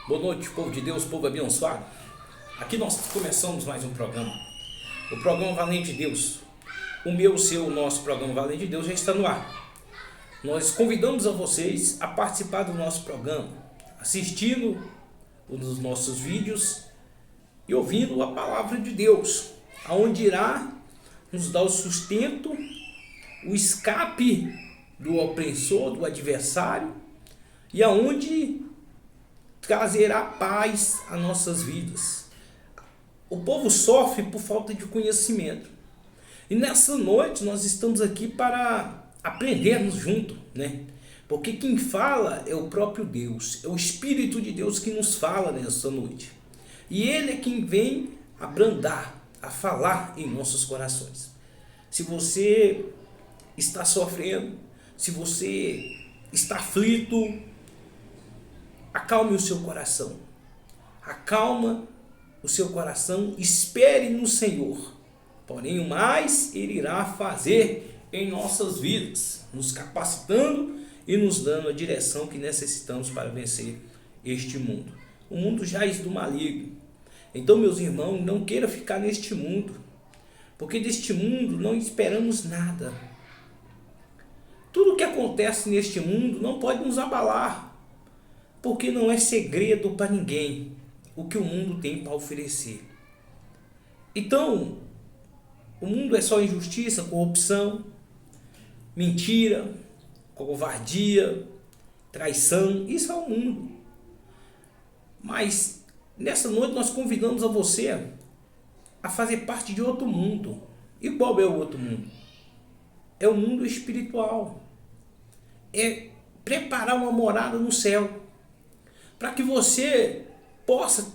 Boa noite, povo de Deus, povo abençoado. Aqui nós começamos mais um programa. O programa Valente de Deus. O meu, o seu, o nosso programa Valente de Deus já está no ar. Nós convidamos a vocês a participar do nosso programa, assistindo os nossos vídeos e ouvindo a palavra de Deus, aonde irá nos dar o sustento, o escape do opressor, do adversário, e aonde trazerá paz às nossas vidas. O povo sofre por falta de conhecimento. E nessa noite nós estamos aqui para aprendermos junto, né? Porque quem fala é o próprio Deus, é o Espírito de Deus que nos fala nessa noite. E Ele é quem vem a brandar, a falar em nossos corações. Se você está sofrendo, se você está aflito, acalme o seu coração. Acalma o seu coração, espere no Senhor. Porém, o mais Ele irá fazer em nossas vidas, nos capacitando e nos dando a direção que necessitamos para vencer este mundo. O mundo jaz do maligno. Então, meus irmãos, não queira ficar neste mundo, porque deste mundo não esperamos nada. Tudo o que acontece neste mundo não pode nos abalar, porque não é segredo para ninguém o que o mundo tem para oferecer. Então, o mundo é só injustiça, corrupção, mentira, covardia, traição. Isso é o mundo. Mas nessa noite nós convidamos a você a fazer parte de outro mundo. E qual é o outro mundo? É o mundo espiritual. É preparar uma morada no céu, para que você possa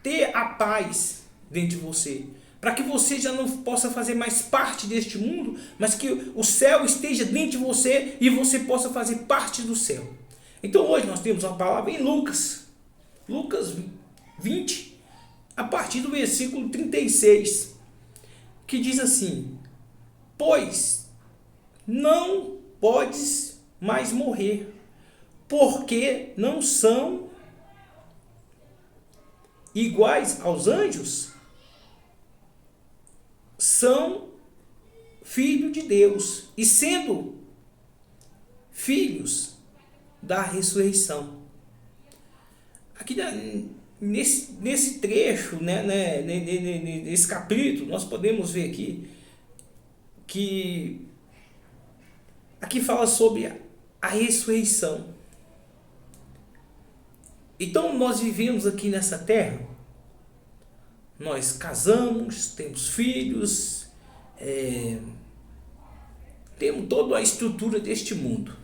ter a paz dentro de você, para que você já não possa fazer mais parte deste mundo, mas que o céu esteja dentro de você e você possa fazer parte do céu. Então hoje nós temos uma palavra em Lucas 20, a partir do versículo 36, que diz assim: pois não podes mais morrer, porque não são iguais aos anjos, são filhos de Deus, e sendo filhos da ressurreição. Aqui nesse trecho, nesse capítulo, nós podemos ver aqui que aqui fala sobre a ressurreição. Então nós vivemos aqui nessa terra, nós casamos, temos filhos, temos toda a estrutura deste mundo.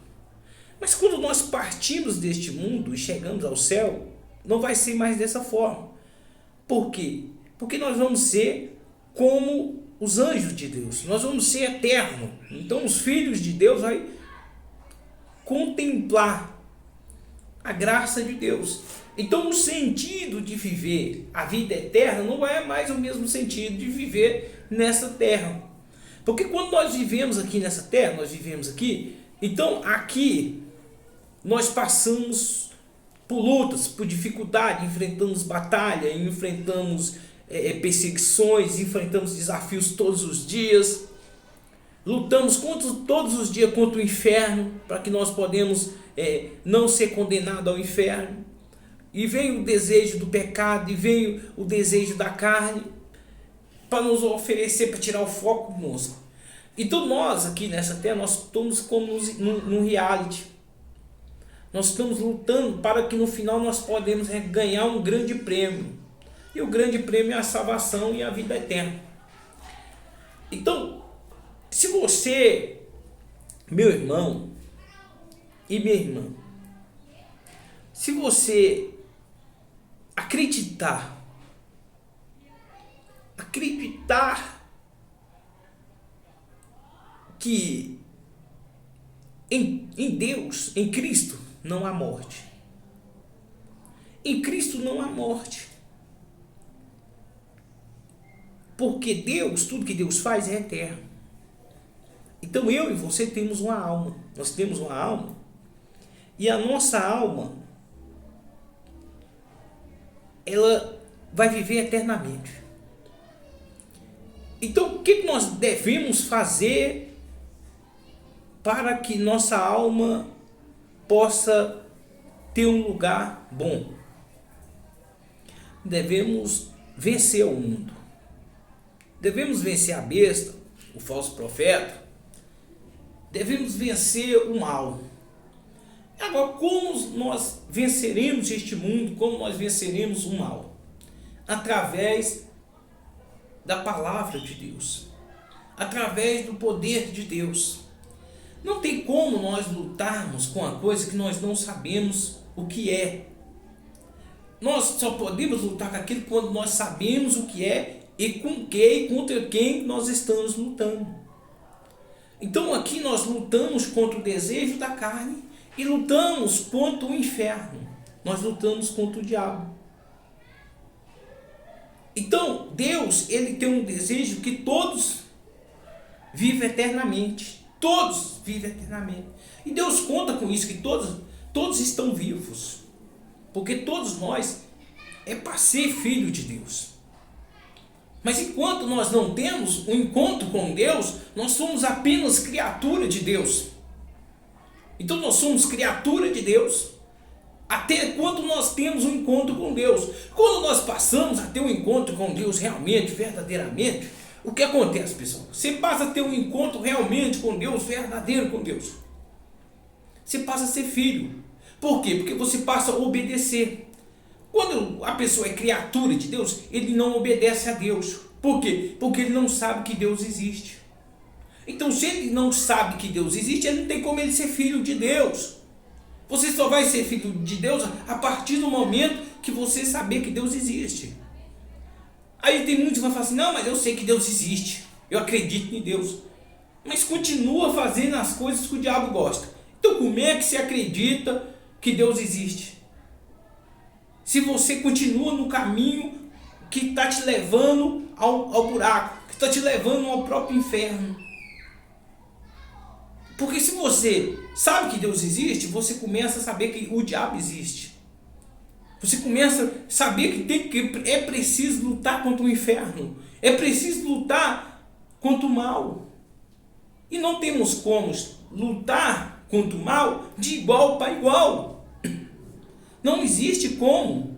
Mas quando nós partimos deste mundo e chegamos ao céu, não vai ser mais dessa forma. Por quê? Porque nós vamos ser como os anjos de Deus, nós vamos ser eternos. Então os filhos de Deus vão contemplar a graça de Deus. Então o sentido de viver a vida eterna não é mais o mesmo sentido de viver nessa terra. Porque quando nós vivemos aqui nessa terra, nós vivemos aqui, então aqui nós passamos por lutas, por dificuldade, enfrentamos batalha, enfrentamos perseguições, enfrentamos desafios todos os dias, lutamos todos os dias contra o inferno, para que nós podemos não ser condenados ao inferno. E vem o desejo do pecado, e vem o desejo da carne, para nos oferecer, para tirar o foco conosco. Então nós aqui nessa terra, nós estamos como num reality. Nós estamos lutando para que no final nós podemos ganhar um grande prêmio. E o grande prêmio é a salvação e a vida eterna. Então, se você, meu irmão e minha irmã, se você acreditar que em Deus, em Cristo, não há morte. Em Cristo não há morte. Porque Deus, tudo que Deus faz é eterno. Então eu e você temos uma alma. Nós temos uma alma. E a nossa alma, ela vai viver eternamente. Então, o que nós devemos fazer para que nossa alma possa ter um lugar bom? Devemos vencer o mundo. Devemos vencer a besta, o falso profeta. Devemos vencer o mal. Agora, como nós venceremos este mundo? Como nós venceremos o mal? Através da palavra de Deus, através do poder de Deus. Não tem como nós lutarmos com a coisa que nós não sabemos o que é. Nós só podemos lutar com aquilo quando nós sabemos o que é e com quem e contra quem nós estamos lutando. Então aqui nós lutamos contra o desejo da carne e lutamos contra o inferno. Nós lutamos contra o diabo. Então, Deus, ele tem um desejo que todos vivem eternamente. Todos vivem eternamente. E Deus conta com isso, que todos estão vivos. Porque todos nós é para ser filho de Deus. Mas enquanto nós não temos um encontro com Deus, nós somos apenas criatura de Deus. Então nós somos criatura de Deus. Até quando nós temos um encontro com Deus. Quando nós passamos a ter um encontro com Deus realmente, verdadeiramente, o que acontece, pessoal? Você passa a ter um encontro realmente com Deus, verdadeiro com Deus. Você passa a ser filho. Por quê? Porque você passa a obedecer. Quando a pessoa é criatura de Deus, ele não obedece a Deus. Por quê? Porque ele não sabe que Deus existe. Então, se ele não sabe que Deus existe, ele não tem como ele ser filho de Deus. Você só vai ser filho de Deus a partir do momento que você saber que Deus existe. Aí tem muitos que vão falar assim, não, mas eu sei que Deus existe, eu acredito em Deus. Mas continua fazendo as coisas que o diabo gosta. Então como é que você acredita que Deus existe? Se você continua no caminho que está te levando ao buraco, que está te levando ao próprio inferno. Porque se você sabe que Deus existe, você começa a saber que o diabo existe. Você começa a saber que é preciso lutar contra o inferno. É preciso lutar contra o mal. E não temos como lutar contra o mal de igual para igual. Não existe como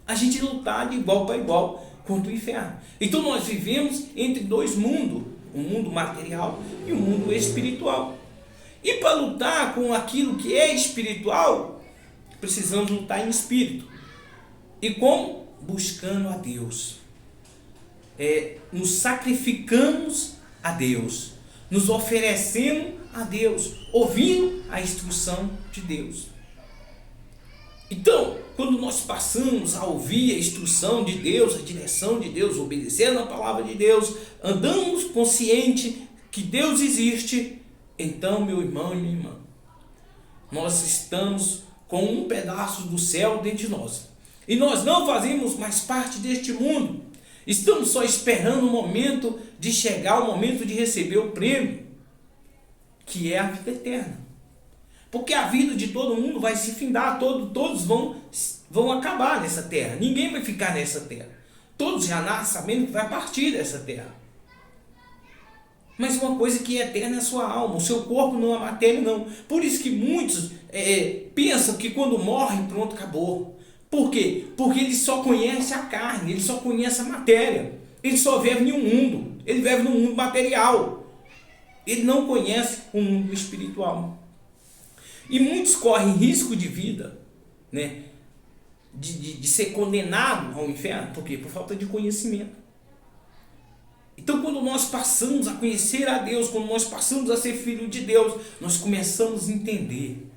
a gente lutar de igual para igual contra o inferno. Então nós vivemos entre dois mundos. O mundo material e o mundo espiritual. E para lutar com aquilo que é espiritual, precisamos lutar em espírito. E como? Buscando a Deus. Nos sacrificamos a Deus. Nos oferecendo a Deus. Ouvindo a instrução de Deus. Então, quando nós passamos a ouvir a instrução de Deus, a direção de Deus, obedecendo a palavra de Deus, andamos consciente que Deus existe, então, meu irmão e minha irmã, nós estamos com um pedaço do céu dentro de nós. E nós não fazemos mais parte deste mundo. Estamos só esperando o momento de chegar, o momento de receber o prêmio, que é a vida eterna. Porque a vida de todo mundo vai se findar, todos vão acabar nessa terra. Ninguém vai ficar nessa terra. Todos já nascem sabendo que vai partir dessa terra. Mas uma coisa que é eterna é a sua alma, o seu corpo não, a matéria não. Por isso que muitos pensam que quando morrem, pronto, acabou. Por quê? Porque ele só conhece a carne, ele só conhece a matéria. Ele só vive em um mundo, ele vive no mundo material. Ele não conhece o mundo espiritual. E muitos correm risco de vida, né? De ser condenado ao inferno. Por quê? Por falta de conhecimento. Então, quando nós passamos a conhecer a Deus, quando nós passamos a ser filho de Deus, nós começamos a entender.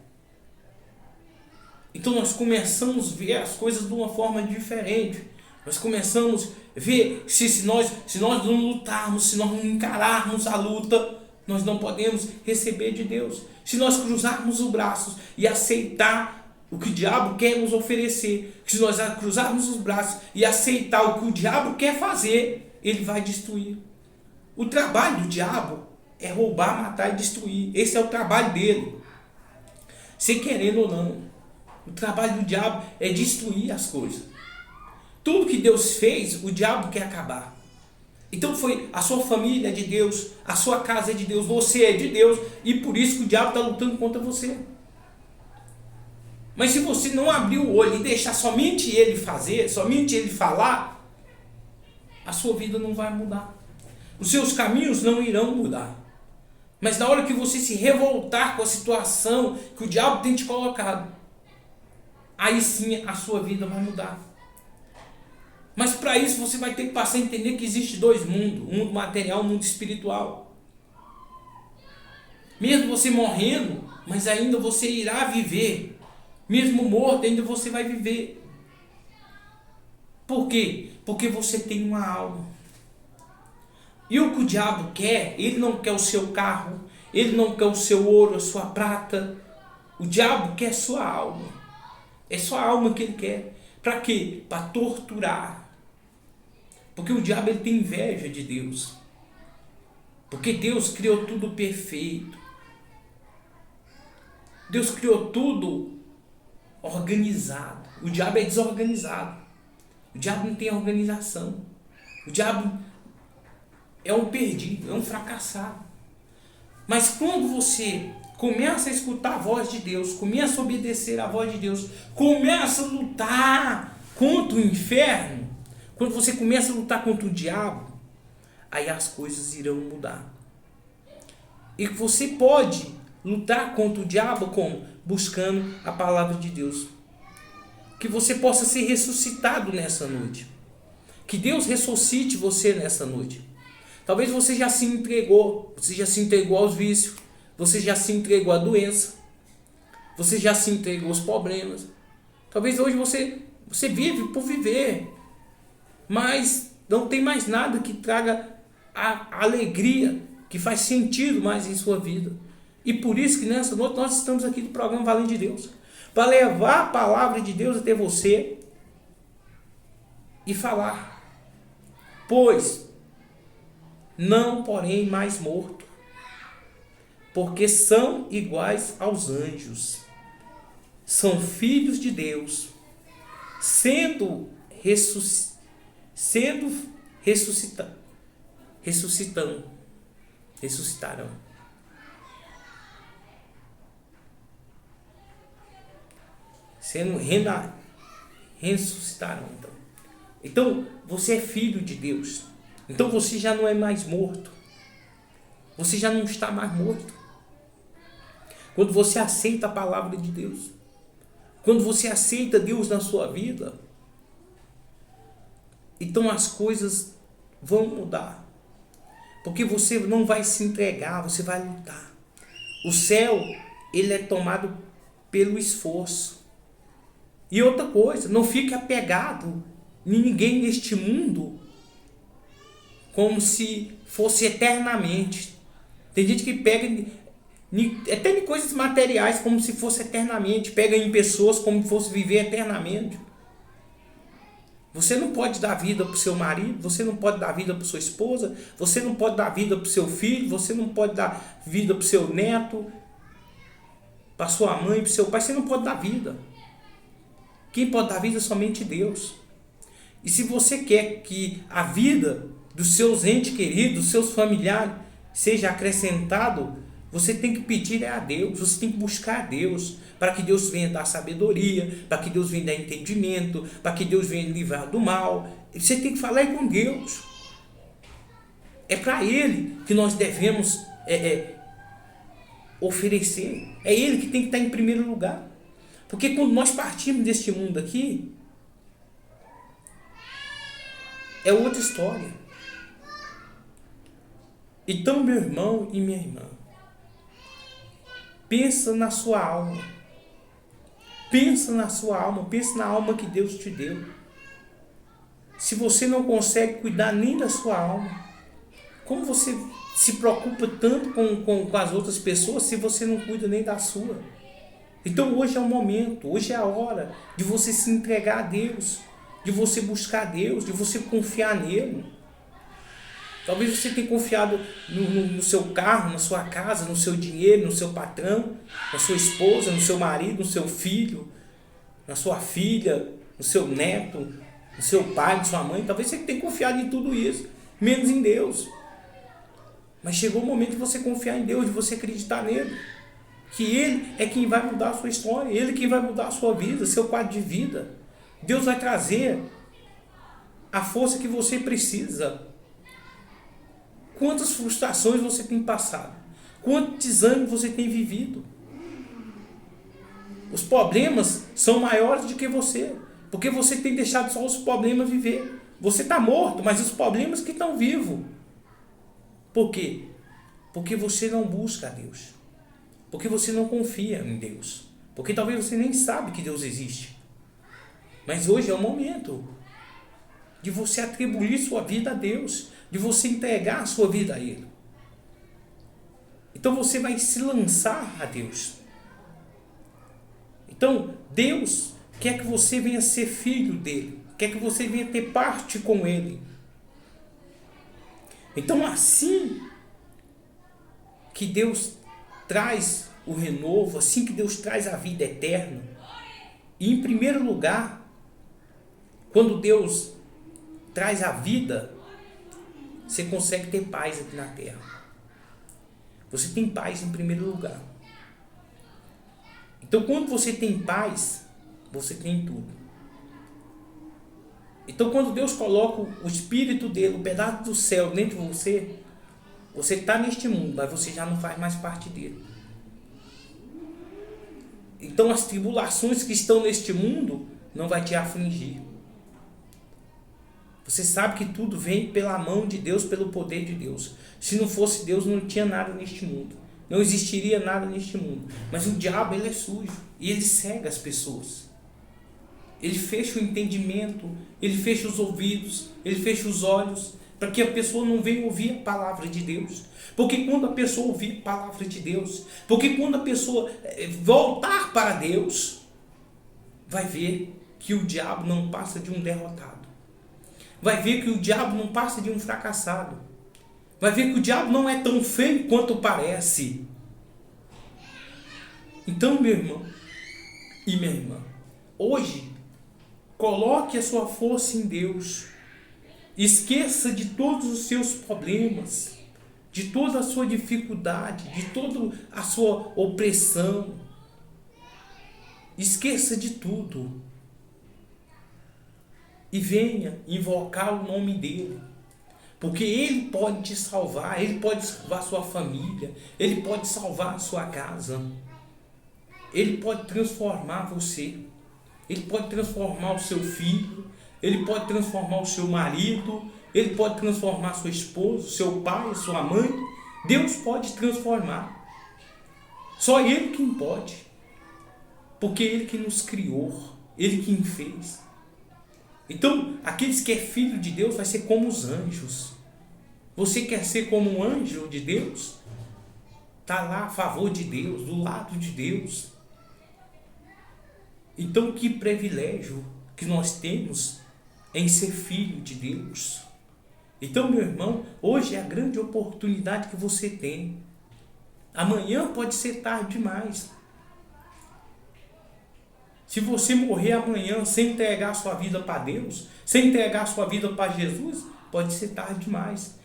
Então, nós começamos a ver as coisas de uma forma diferente. Nós começamos a ver se nós não lutarmos, se nós não encararmos a luta, nós não podemos receber de Deus. Se nós cruzarmos os braços e aceitar o que o diabo quer nos oferecer, se nós cruzarmos os braços e aceitar o que o diabo quer fazer, ele vai destruir. O trabalho do diabo é roubar, matar e destruir. Esse é o trabalho dele. Se querendo ou não. O trabalho do diabo é destruir as coisas. Tudo que Deus fez, o diabo quer acabar. Então foi a sua família é de Deus, a sua casa é de Deus, você é de Deus, e por isso que o diabo está lutando contra você. Mas se você não abrir o olho e deixar somente ele fazer, somente ele falar, a sua vida não vai mudar. Os seus caminhos não irão mudar. Mas na hora que você se revoltar com a situação que o diabo tem te colocado, aí sim a sua vida vai mudar. Mas para isso você vai ter que passar a entender que existe dois mundos, um mundo material e um mundo espiritual. Mesmo você morrendo, mas ainda você irá viver. Mesmo morto, ainda você vai viver. Por quê? Porque você tem uma alma. E o que o diabo quer, ele não quer o seu carro, ele não quer o seu ouro, a sua prata. O diabo quer a sua alma. É sua alma que ele quer. Para quê? Para torturar. Porque o diabo ele tem inveja de Deus. Porque Deus criou tudo perfeito. Deus criou tudo organizado. O diabo é desorganizado. O diabo não tem organização. O diabo é um perdido, é um fracassado. Mas quando você começa a escutar a voz de Deus, começa a obedecer a voz de Deus, começa a lutar contra o inferno, quando você começa a lutar contra o diabo, aí as coisas irão mudar. E você pode lutar contra o diabo como? Buscando a palavra de Deus. Que você possa ser ressuscitado nessa noite. Que Deus ressuscite você nessa noite. Talvez você já se entregou aos vícios, você já se entregou à doença, você já se entregou aos problemas. Talvez hoje você vive por viver, mas não tem mais nada que traga a alegria, que faz sentido mais em sua vida. E por isso que nessa noite nós estamos aqui no programa Valente de Deus, para levar a palavra de Deus até você e falar. Pois não, porém, mais morto, porque são iguais aos anjos, são filhos de Deus, ressuscitarão. Ressuscitarão. Então, você é filho de Deus. Então você já não é mais morto. Você já não está mais morto. Quando você aceita a palavra de Deus, quando você aceita Deus na sua vida, então as coisas vão mudar. Porque você não vai se entregar, você vai lutar. O céu, ele é tomado pelo esforço. E outra coisa, não fique apegado em ninguém neste mundo como se fosse eternamente. Tem gente que pega até em coisas materiais como se fosse eternamente, pega em pessoas como se fosse viver eternamente. Você não pode dar vida para o seu marido, você não pode dar vida para sua esposa, você não pode dar vida para o seu filho, você não pode dar vida para o seu neto, para sua mãe, para o seu pai, você não pode dar vida. Quem pode dar vida é somente Deus. E se você quer que a vida dos seus entes queridos, dos seus familiares, seja acrescentado, você tem que pedir a Deus, você tem que buscar a Deus, para que Deus venha dar sabedoria, para que Deus venha dar entendimento, para que Deus venha livrar do mal. Você tem que falar com Deus. É para Ele que nós devemos oferecer. É Ele que tem que estar em primeiro lugar. Porque quando nós partimos deste mundo aqui, é outra história. Então, meu irmão e minha irmã, pensa na sua alma. Pensa na sua alma, pensa na alma que Deus te deu. Se você não consegue cuidar nem da sua alma, como você se preocupa tanto com as outras pessoas se você não cuida nem da sua? Então hoje é o momento, hoje é a hora de você se entregar a Deus, de você buscar a Deus, de você confiar nele. Talvez você tenha confiado no seu carro, na sua casa, no seu dinheiro, no seu patrão, na sua esposa, no seu marido, no seu filho, na sua filha, no seu neto, no seu pai, na sua mãe. Talvez você tenha confiado em tudo isso, menos em Deus. Mas chegou o momento de você confiar em Deus, de você acreditar nele. Que Ele é quem vai mudar a sua história, Ele é quem vai mudar a sua vida, seu quadro de vida. Deus vai trazer a força que você precisa. Quantas frustrações você tem passado? Quanto desânimo você tem vivido? Os problemas são maiores do que você, porque você tem deixado só os problemas viver. Você está morto, mas os problemas que estão vivos. Por quê? Porque você não busca a Deus. Porque você não confia em Deus. Porque talvez você nem sabe que Deus existe. Mas hoje é o momento de você atribuir sua vida a Deus, de você entregar a sua vida a Ele. Então você vai se lançar a Deus. Então Deus quer que você venha ser filho dele, quer que você venha ter parte com Ele. Então assim que Deus traz o renovo, assim que Deus traz a vida eterna, e em primeiro lugar, quando Deus traz a vida, você consegue ter paz aqui na terra. Você tem paz em primeiro lugar. Então quando você tem paz, você tem tudo. Então quando Deus coloca o Espírito dele, o pedaço do céu dentro de você, você está neste mundo, mas você já não faz mais parte dele. Então as tribulações que estão neste mundo não vai te afligir. Você sabe que tudo vem pela mão de Deus, pelo poder de Deus. Se não fosse Deus, não tinha nada neste mundo. Não existiria nada neste mundo. Mas o diabo, ele é sujo. E ele cega as pessoas. Ele fecha o entendimento, ele fecha os ouvidos, ele fecha os olhos, para que a pessoa não venha ouvir a palavra de Deus. Porque quando a pessoa ouvir a palavra de Deus, porque quando a pessoa voltar para Deus, vai ver que o diabo não passa de um derrotado. Vai ver que o diabo não passa de um fracassado. Vai ver que o diabo não é tão feio quanto parece. Então, meu irmão e minha irmã, hoje, coloque a sua força em Deus. Esqueça de todos os seus problemas, de toda a sua dificuldade, de toda a sua opressão. Esqueça de tudo. E venha invocar o nome dele. Porque ele pode te salvar, ele pode salvar sua família, ele pode salvar a sua casa. Ele pode transformar você. Ele pode transformar o seu filho, ele pode transformar o seu marido, ele pode transformar sua esposa, seu pai, sua mãe. Deus pode transformar. Só Ele quem pode. Porque Ele que nos criou, Ele quem fez. Então, aqueles que é filho de Deus vai ser como os anjos. Você quer ser como um anjo de Deus? Está lá a favor de Deus, do lado de Deus. Então, que privilégio que nós temos em ser filho de Deus. Então, meu irmão, hoje é a grande oportunidade que você tem. Amanhã pode ser tarde demais. Se você morrer amanhã sem entregar a sua vida para Deus, sem entregar a sua vida para Jesus, pode ser tarde demais.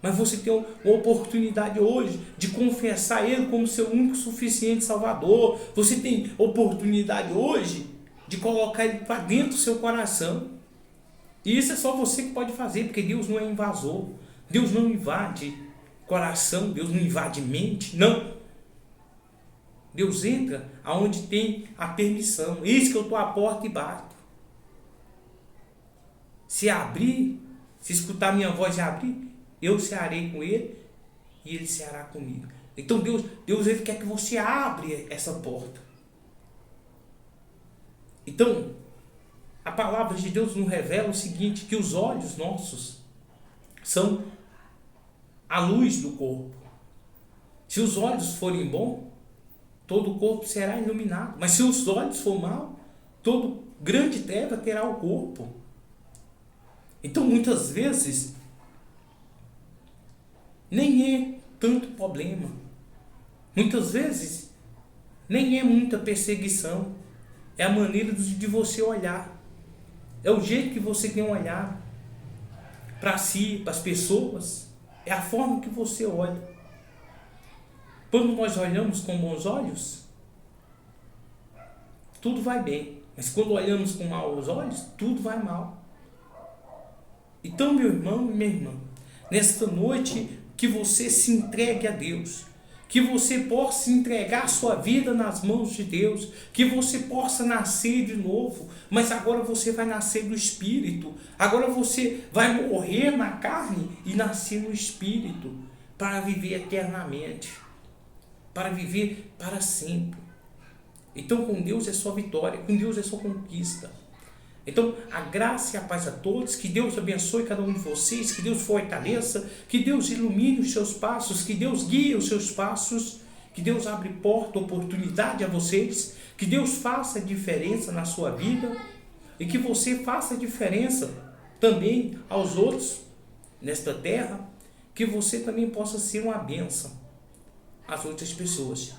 Mas você tem uma oportunidade hoje de confessar Ele como seu único suficiente Salvador. Você tem oportunidade hoje de colocar Ele para dentro do seu coração. E isso é só você que pode fazer, porque Deus não é invasor. Deus não invade coração, Deus não invade mente, não. Deus entra aonde tem a permissão. Eis que eu estou à porta e bato. Se abrir, se escutar minha voz e abrir, eu cearei com ele e ele ceará comigo. Então Deus ele quer que você abra essa porta. Então, a palavra de Deus nos revela o seguinte, que os olhos nossos são a luz do corpo. Se os olhos forem bons, todo o corpo será iluminado. Mas se os olhos for mal, todo grande treva terá o corpo. Então, muitas vezes, nem é tanto problema. Muitas vezes, nem é muita perseguição. É a maneira de você olhar. é o jeito que você tem olhado para si, para as pessoas, é a forma que você olha. Quando nós olhamos com bons olhos, tudo vai bem, mas quando olhamos com maus olhos, tudo vai mal. Então, meu irmão e minha irmã, nesta noite, que você se entregue a Deus, que você possa entregar sua vida nas mãos de Deus, que você possa nascer de novo, mas agora você vai nascer do Espírito, agora você vai morrer na carne e nascer no Espírito, para viver eternamente, para viver para sempre. Então com Deus é só vitória, com Deus é só conquista. Então, a graça e a paz a todos, que Deus abençoe cada um de vocês, que Deus fortaleça, que Deus ilumine os seus passos, que Deus guie os seus passos, que Deus abre porta, oportunidade a vocês, que Deus faça diferença na sua vida e que você faça diferença também aos outros nesta terra, que você também possa ser uma bênção às outras pessoas.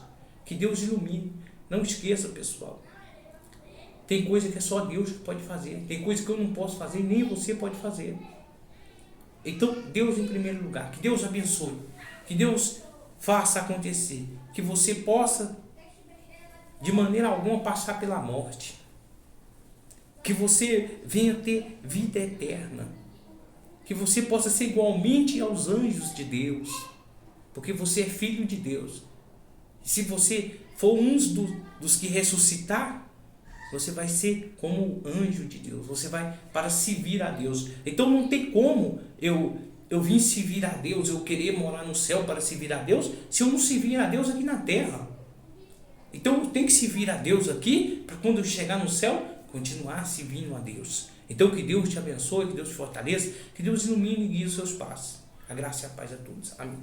Que Deus ilumine. Não esqueça, pessoal. Tem coisa que é só Deus que pode fazer. Tem coisa que eu não posso fazer, nem você pode fazer. Então, Deus em primeiro lugar. Que Deus abençoe. Que Deus faça acontecer. Que você possa, de maneira alguma, passar pela morte. Que você venha ter vida eterna. Que você possa ser igualmente aos anjos de Deus. Porque você é filho de Deus. E se você for um dos que ressuscitar, você vai ser como anjo de Deus. Você vai para servir a Deus. Então não tem como eu vim servir a Deus, eu querer morar no céu para servir a Deus, se eu não servir a Deus aqui na terra. Então eu tenho que servir a Deus aqui, para quando eu chegar no céu, continuar servindo a Deus. Então que Deus te abençoe, que Deus te fortaleça, que Deus ilumine e guie os seus passos. A graça e a paz a todos. Amém.